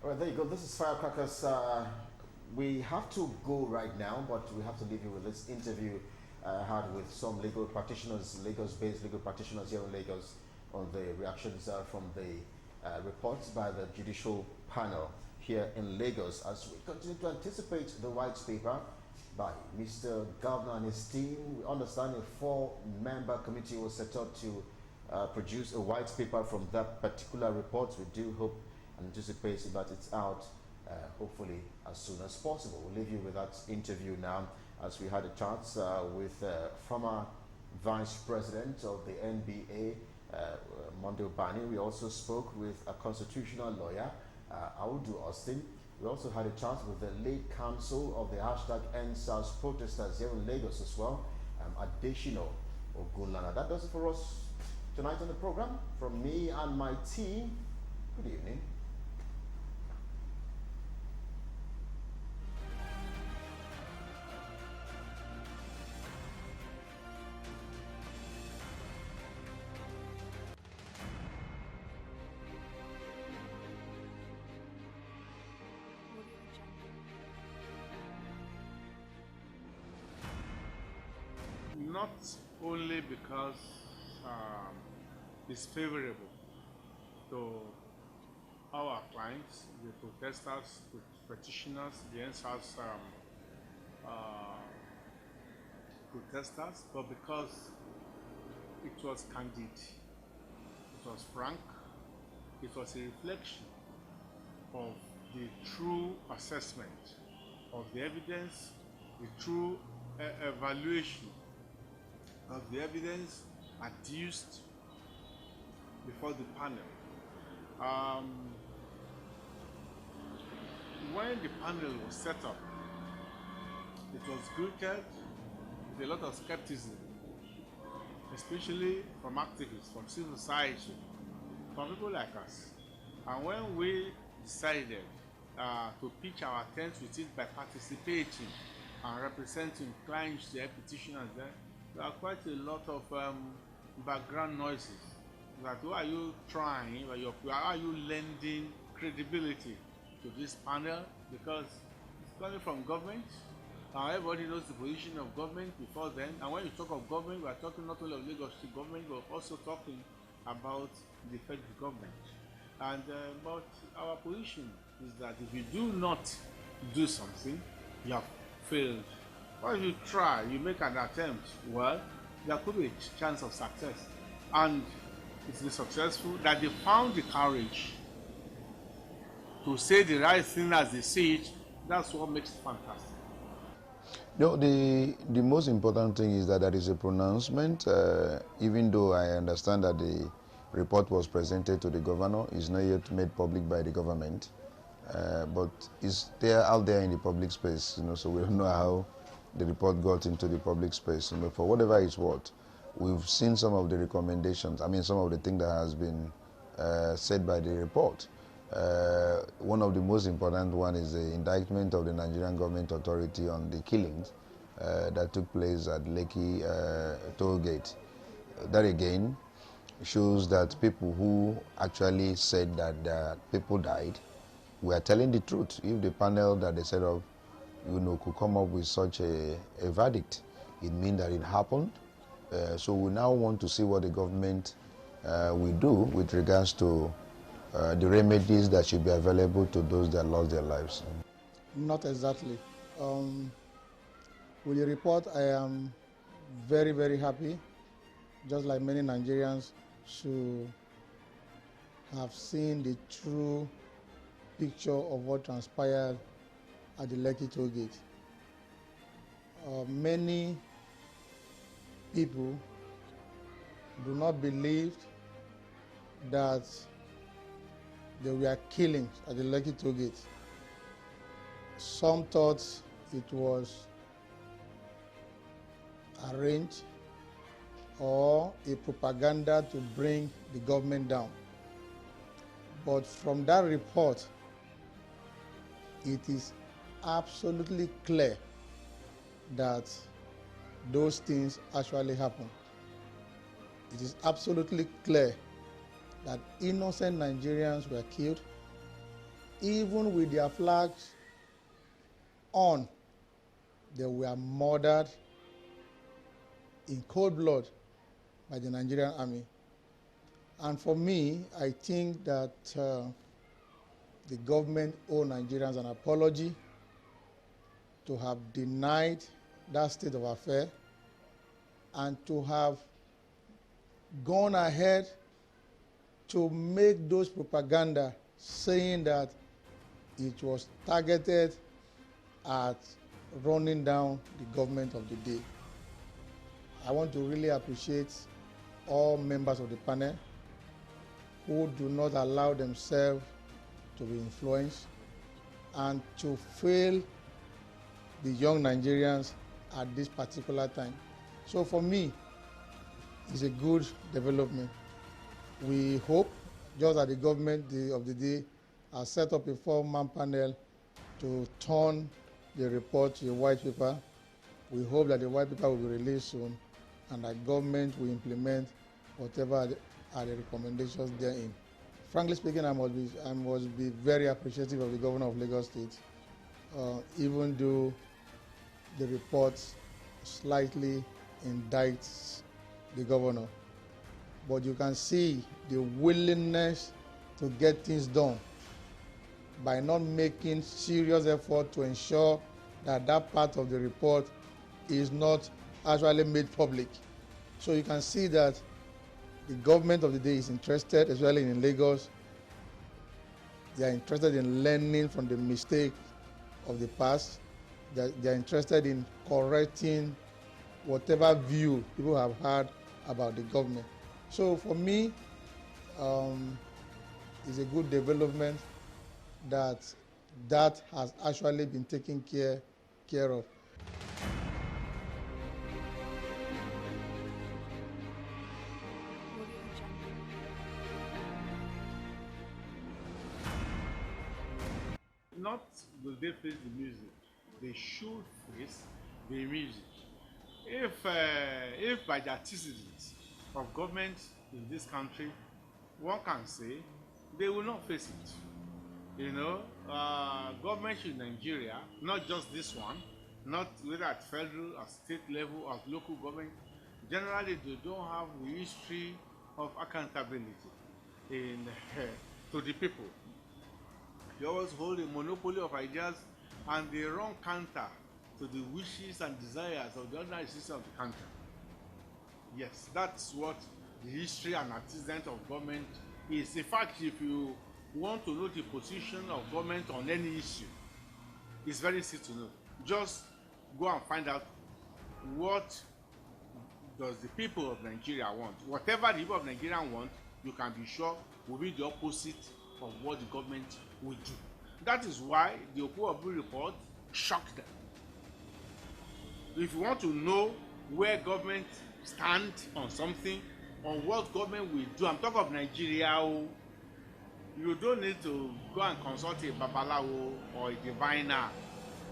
All right, there you go. This is Firecrackers. We have to go right now, but we have to leave you with this interview I had with some legal practitioners, Lagos-based legal practitioners here in Lagos, on the reactions from the reports by the judicial panel here in Lagos as we continue to anticipate the white paper by Mr. Governor and his team. We understand a 4-member committee was set up to produce a white paper from that particular report. We do hope and anticipate that it's out hopefully as soon as possible. We'll leave you with that interview now as we had a chance with former Vice President of the NBA, Mondo Bani. We also spoke with a constitutional lawyer, Audu Austin. We also had a chance with the late counsel of the #EndSARS protesters here in Lagos as well, Adeshino Ogunlana. That does it for us tonight on the program. From me and my team, good evening. Not only because it's favorable to our clients, the protesters, the petitioners, the EndSARS protesters, but because it was candid, it was frank, it was a reflection of the true assessment of the evidence, the true evaluation of the evidence adduced before the panel. When the panel was set up, it was greeted with a lot of skepticism, especially from activists, from civil society, from people like us. And when we decided to pitch our tent with it by participating and representing clients there, petitioners there are quite a lot of background noises. That who are you trying, how are you lending credibility to this panel? Because it's coming from government. Everybody knows the position of government before then. And when you talk of government, we are talking not only of Lagos State government, but also talking about the federal government. And but our position is that if you do not do something, you have failed. Or if you try, you make an attempt, well, there could be a chance of success. And it's been successful that they found the courage to say the right thing as they see it. That's what makes it fantastic. No, the most important thing is that there is a pronouncement, even though I understand that the report was presented to the governor, is not yet made public by the government, but it's there out there in the public space, so we don't know how the report got into the public space. For whatever it's worth, we've seen some of the recommendations, some of the things that has been said by the report. One of the most important one is the indictment of the Nigerian government authority on the killings that took place at Lekki toll gate. That again shows that people who actually said that people died were telling the truth. If the panel that they set up could come up with such a verdict, it means that it happened. So we now want to see what the government will do with regards to the remedies that should be available to those that lost their lives. Not exactly. With the report, I am very, very happy, just like many Nigerians, to have seen the true picture of what transpired at the Lekki toll gate. Many people do not believe that there were killings at the Lekki toll gate. Some thought it was arranged or a propaganda to bring the government down. But from that report, it is absolutely clear that those things actually happened. It is absolutely clear that innocent Nigerians were killed, even with their flags on, they were murdered in cold blood by the Nigerian army. And for me, I think that the government owe Nigerians an apology to have denied that state of affairs and to have gone ahead to make those propaganda saying that it was targeted at running down the government of the day. I want to really appreciate all members of the panel who do not allow themselves to be influenced and to fail the young Nigerians at this particular time. So for me, it's a good development. We hope, just as the government of the day has set up a 4-man panel to turn the report to a white paper, we hope that the white paper will be released soon and that government will implement whatever are the recommendations therein. Frankly speaking, I must be very appreciative of the governor of Lagos State, even though the report slightly indicts the governor. But you can see the willingness to get things done by not making serious effort to ensure that that part of the report is not actually made public. So you can see that the government of the day is interested, especially in Lagos. They are interested in learning from the mistake of the past. They are interested in correcting whatever view people have had about the government. So for me, it's a good development that has actually been taken care of. Not will they face the music, they should face the music. If by the antecedents of government in this country, one can say they will not face it. You know, government in Nigeria, not just this one, not whether at federal or state level or local government, generally they don't have the history of accountability to the people. They always hold a monopoly of ideas and they run counter to the wishes and desires of the ordinary citizens of the country. Yes, that's what the history and antecedent of government is. In fact, if you want to know the position of government on any issue, it's very easy to know. Just go and find out what does the people of Nigeria want. Whatever the people of Nigeria want, you can be sure will be the opposite of what the government will do. That is why the Okuobu report shocked them. If you want to know where government stands on something, or what government will do, I'm talking of Nigeria, you don't need to go and consult a babalawo or a diviner.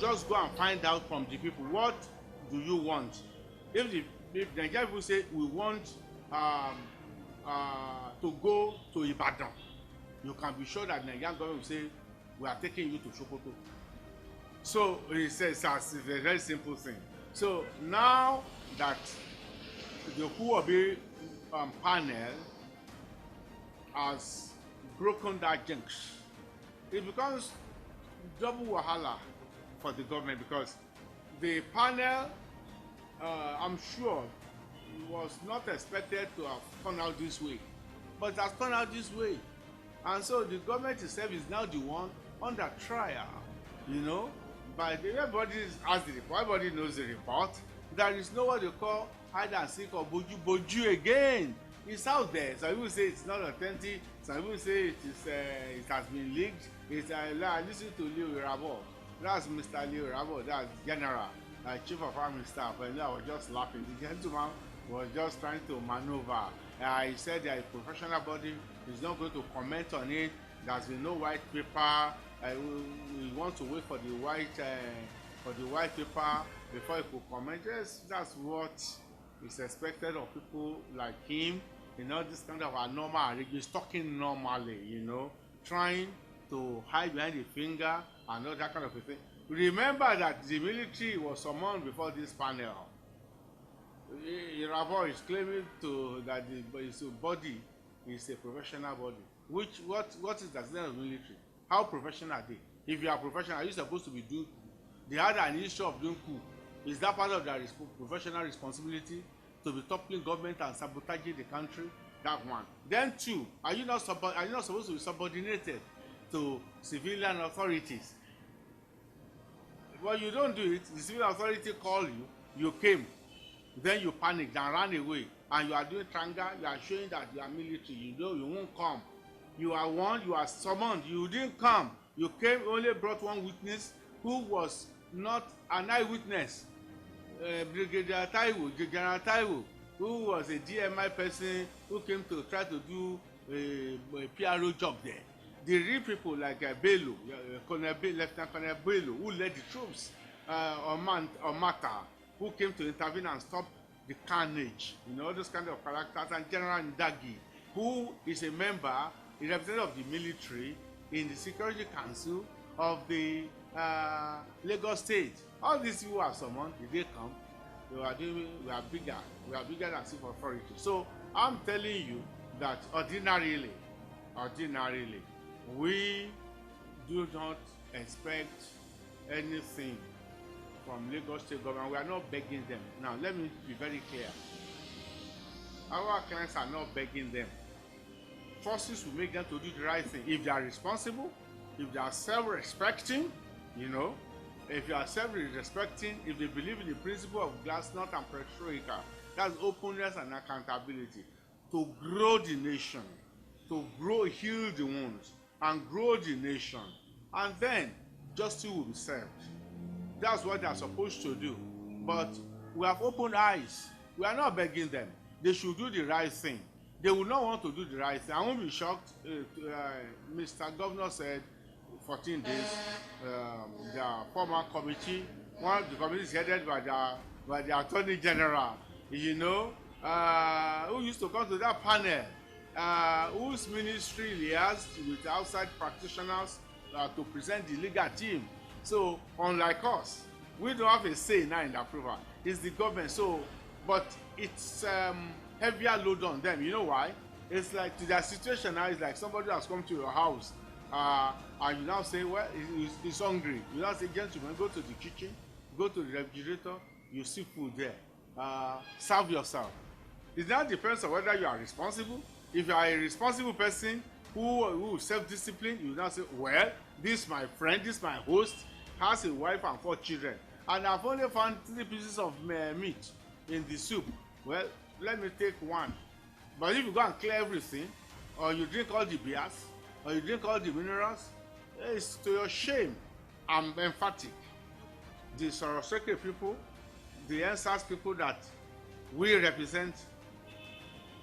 Just go and find out from the people, what do you want? If Nigerian people say we want to go to Ibadan, you can be sure that Nigerian government will say we are taking you to Sokoto. So it's a very simple thing. So now that the Okuobi panel has broken that jinx, it becomes double wahala for the government, because the panel, I'm sure, was not expected to have turned out this way, but it has turned out this way. And so the government itself is now the one under trial, you know, by everybody has the report, everybody knows the report. There is no what they call hide and seek or boju again. It's out there. Some people say it's not authentic. Some people say it has been leaked. Listen to Leo Irabo. That's Mr. Leo Irabo. That's General, Chief of Army Staff. And I was just laughing. The gentleman was just trying to maneuver. He said they are a professional body. He's not going to comment on it. There's been no white paper. We want to wait for the white paper before he could comment. Yes, that's what is expected of people like him. You know, this kind of a normal, he's talking normally, you know, trying to hide behind the finger and all that kind of a thing. Remember that the military was summoned before this panel. Iravo is claiming that his body is a professional body. What is the standard of military? How professional are they? If you are professional, are you supposed to be doing? They had an issue of doing coup. Is that part of their professional responsibility to be toppling government and sabotaging the country? That one. Then two, are you not supposed to be subordinated to civilian authorities? Well, you don't do it. The civil authority call you. You came. Then you panicked and ran away. And you are doing tranga. You are showing that you are military. You know you won't come. You are warned. You are summoned. You didn't come. You came, only brought one witness who was not an eyewitness. Brigadier Taiwo, General Taiwo, who was a DMI person who came to try to do a PRO job there. The real people like Bello, Lieutenant Colonel Bello, who led the troops, or Mata, who came to intervene and stop the carnage, you know, those kind of characters, and General Ndagi, who is a member, a representative of the military in the Security Council of the Lagos State. All these people are summoned. Did they come? We are bigger. We are bigger than civil authority. So I'm telling you that ordinarily, we do not expect anything from Lagos State government. We are not begging them. Now, let me be very clear. Our clients are not begging them. Forces will make them to do the right thing. If they are responsible, if they are self-respecting, you know, if you are self-respecting, if they believe in the principle of glasnost and perestroika, that's openness and accountability, to grow the nation, to heal the wounds, and grow the nation, and then justice will be served. That's what they are supposed to do. But we have open eyes. We are not begging them. They should do the right thing. They will not want to do the right thing. I won't be shocked. Mr. Governor said 14 days. The former committee, one of the committees headed by the Attorney General, you know, who used to come to that panel, whose ministry liaised with outside practitioners to present the legal team. So, unlike us, we don't have a say now in the approval. It's the government. So, but it's heavier load on them. You know why? It's like, to their situation now, it's like somebody has come to your house and you now say, well, he's hungry. You now say, gentlemen, go to the kitchen, go to the refrigerator, you see food there. Serve yourself. It now depends on whether you are responsible. If you are a responsible person who self-discipline, you now say, well, this my friend, this my host, has a wife and 4 children, and I've only found 3 pieces of meat in the soup. Well, let me take 1. But if you go and clear everything, or you drink all the beers, or you drink all the minerals, it's to your shame. I'm emphatic. The Soroseke people, the NSAS people that we represent,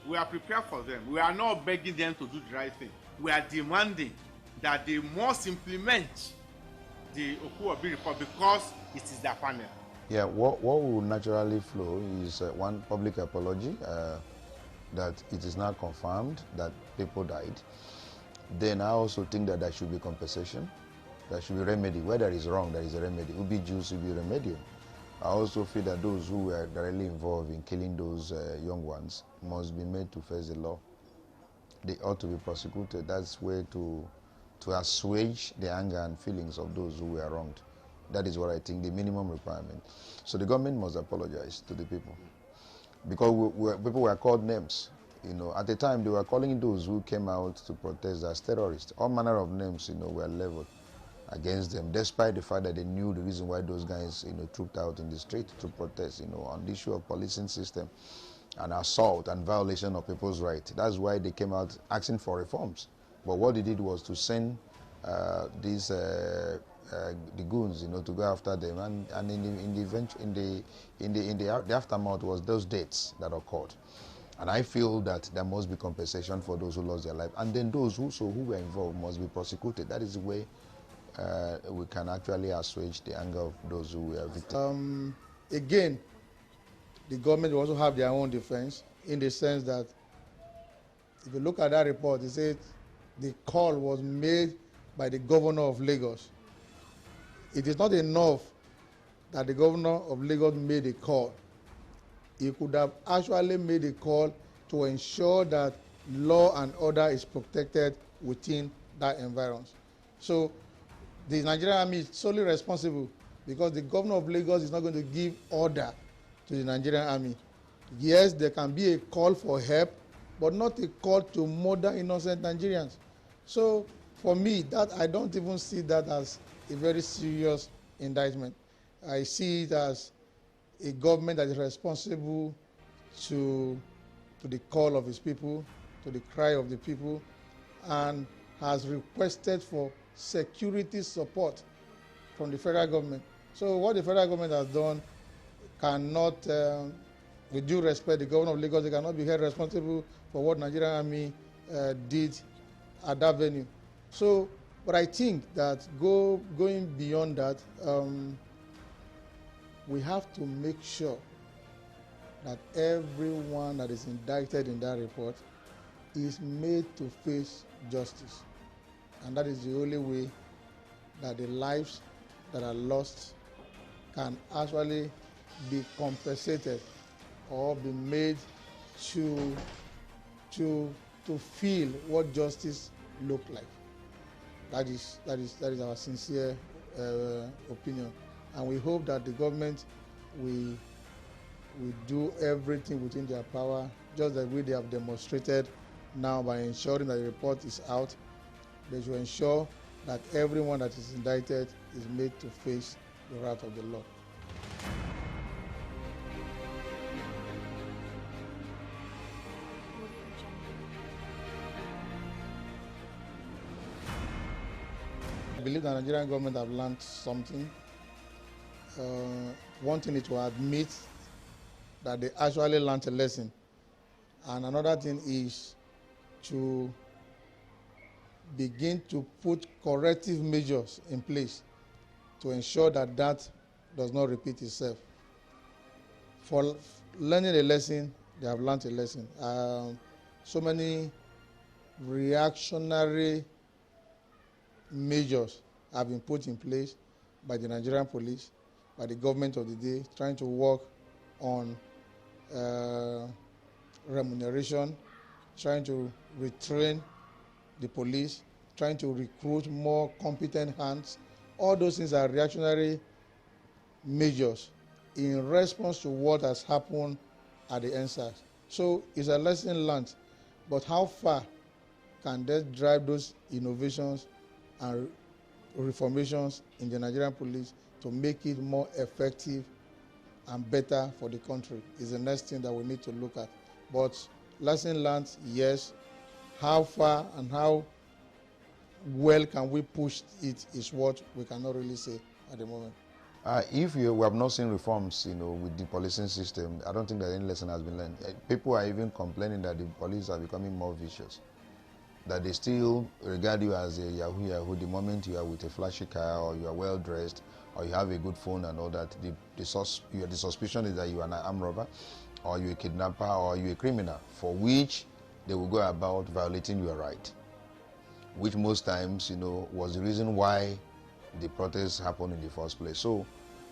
we are prepared for them. We are not begging them to do the right thing. We are demanding that they must implement the Oku-Obi report because it is their panel. Yeah, what will naturally flow is one public apology that it is now confirmed that people died. Then I also think that there should be compensation, there should be remedy. Where there is wrong, there is a remedy. Ubi Jews will be remedial. I also feel that those who were directly involved in killing those young ones must be made to face the law. They ought to be prosecuted. That's way to assuage the anger and feelings of those who were wronged. That is what I think, the minimum requirement. So the government must apologize to the people. Because people were called names. You know, at the time, they were calling those who came out to protest as terrorists. All manner of names, you know, were leveled against them, despite the fact that they knew the reason why those guys, you know, trooped out in the street to protest, you know, on the issue of policing system and assault and violation of people's rights. That's why they came out asking for reforms. But what they did was to send the goons, you know, to go after them, and in the aftermath was those deaths that occurred. And I feel that there must be compensation for those who lost their life, and then those who were involved must be prosecuted. That is the way we can actually assuage the anger of those who were victims. Again, the government will also have their own defense, in the sense that if you look at that report, it says the call was made by the governor of Lagos. It is not enough that the governor of Lagos made a call. He could have actually made a call to ensure that law and order is protected within that environment. So the Nigerian Army is solely responsible because the governor of Lagos is not going to give order to the Nigerian Army. Yes, there can be a call for help, but not a call to murder innocent Nigerians. So for me, that I don't even see that as a very serious indictment. I see it as a government that is responsible to the call of its people, to the cry of the people, and has requested for security support from the federal government. So what the federal government has done cannot, with due respect, the governor of Lagos, they cannot be held responsible for what Nigerian Army did at that venue. So, but I think that going beyond that, we have to make sure that everyone that is indicted in that report is made to face justice. And that is the only way that the lives that are lost can actually be compensated or be made to feel what justice looks like. That is our sincere opinion. And we hope that the government will do everything within their power, just the way they have demonstrated now by ensuring that the report is out. They should ensure that everyone that is indicted is made to face the wrath of the law. I believe the Nigerian government have learned something. One thing is to admit that they actually learned a lesson. And another thing is to begin to put corrective measures in place to ensure that that does not repeat itself. For learning a lesson, they have learned a lesson. So many reactionary measures have been put in place by the Nigerian police, by the government of the day, trying to work on remuneration, trying to retrain the police, trying to recruit more competent hands. All those things are reactionary measures in response to what has happened at the NSAS. So it's a lesson learned, but how far can they drive those innovations and reformations in the Nigerian police to make it more effective and better for the country is the next thing that we need to look at. But lesson learned, yes. How far and how well can we push it is what we cannot really say at the moment. If we have not seen reforms, with the policing system, I don't think that any lesson has been learned. People are even complaining that the police are becoming more vicious, that they still regard you as a yahoo the moment you are with a flashy car or you are well dressed or you have a good phone and all that. The suspicion is that you are an armed robber or you're a kidnapper or you're a criminal, for which they will go about violating your right, which most times, was the reason why the protests happened in the first place. So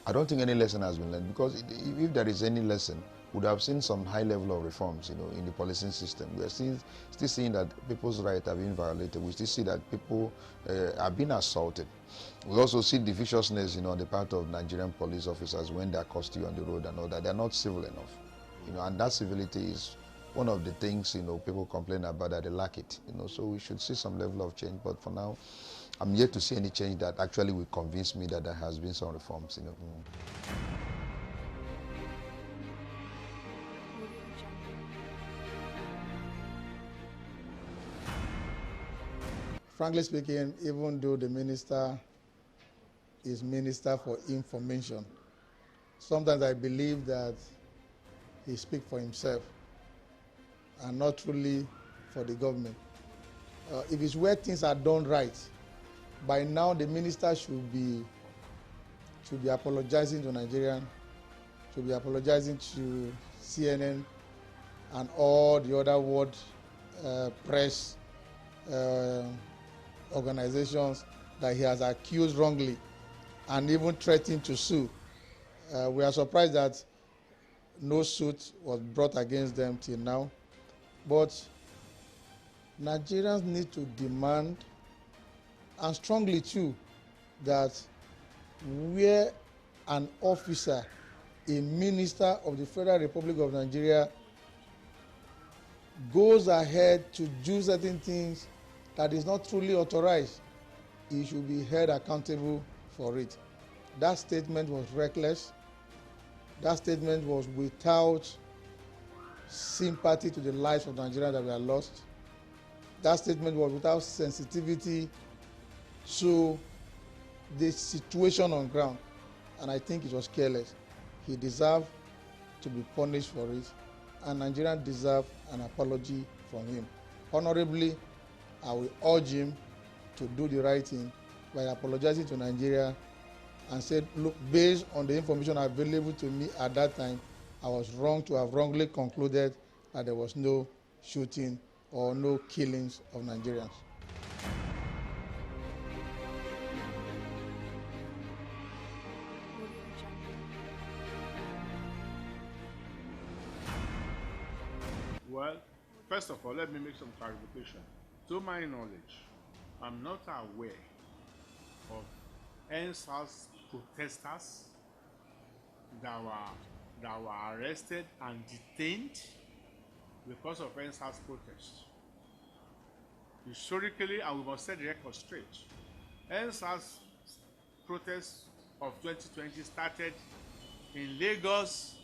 I don't think any lesson has been learned, because if there is any lesson, we would have seen some high level of reforms, in the policing system. We are still seeing that people's rights are being violated. We still see that people are being assaulted. We also see the viciousness, on the part of Nigerian police officers when they accost you on the road and all that. They're not civil enough, and that civility is one of the things, people complain about, that they lack it, so we should see some level of change. But for now, I'm yet to see any change that actually will convince me that there has been some reforms, Frankly speaking, even though the minister is Minister for Information, sometimes I believe that he speaks for himself and not truly for the government. If it's where things are done right, by now the minister should be apologizing to Nigerians, should be apologizing to CNN and all the other world press organizations that he has accused wrongly and even threatened to sue. We are surprised that no suit was brought against them till now. But Nigerians need to demand, and strongly too, that where an officer, a minister of the Federal Republic of Nigeria, goes ahead to do certain things that is not truly authorized, he should be held accountable for it. That statement was reckless. That statement was without sympathy to the lives of Nigerians that were lost. That statement was without sensitivity to the situation on ground. And I think it was careless. He deserved to be punished for it, and Nigerians deserve an apology from him. Honorably, I will urge him to do the right thing by apologizing to Nigeria and said, look, based on the information available to me at that time, I was wrong to have wrongly concluded that there was no shooting or no killings of Nigerians. Well, first of all, let me make some clarification. To my knowledge, I'm not aware of NSAS protesters that were arrested and detained because of NSAS protests. Historically, and we must set the record straight, NSAS protests of 2020 started in Lagos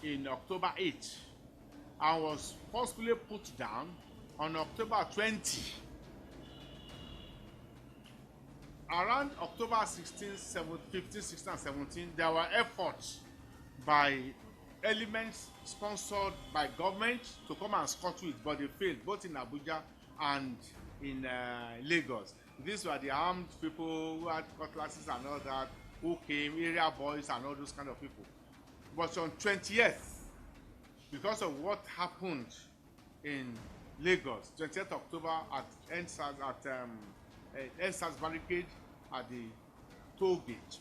in October 8 and was forcibly put down on October 20. Around October 16, 15, 16, and 17, there were efforts by elements sponsored by government to come and scuttle it, but they failed, both in Abuja and in Lagos. These were the armed people who had cutlasses and all that, who came, area boys and all those kind of people. But on 20th, because of what happened in Lagos, 20th October at NSAS barricade at the toll gate,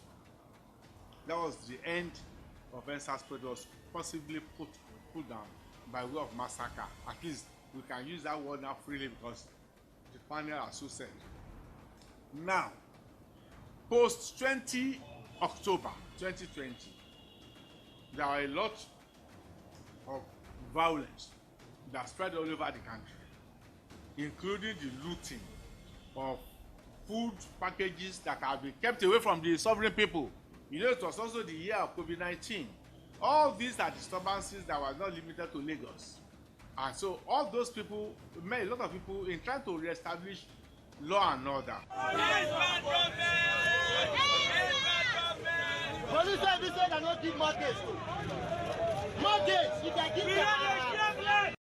that was the end of NSAS protest. Was possibly put down by way of massacre. At least we can use that word now freely because the panel has so said. Now, post 20 October 2020, there are a lot of violence that spread all over the country, including the looting of food packages that have been kept away from the sovereign people. You know, it was also the year of COVID-19. All these are disturbances that were not limited to Lagos. And so all those people, a lot of people, in trying to reestablish law and order. Police said they cannot give mortgage. Mortgage, you can give them.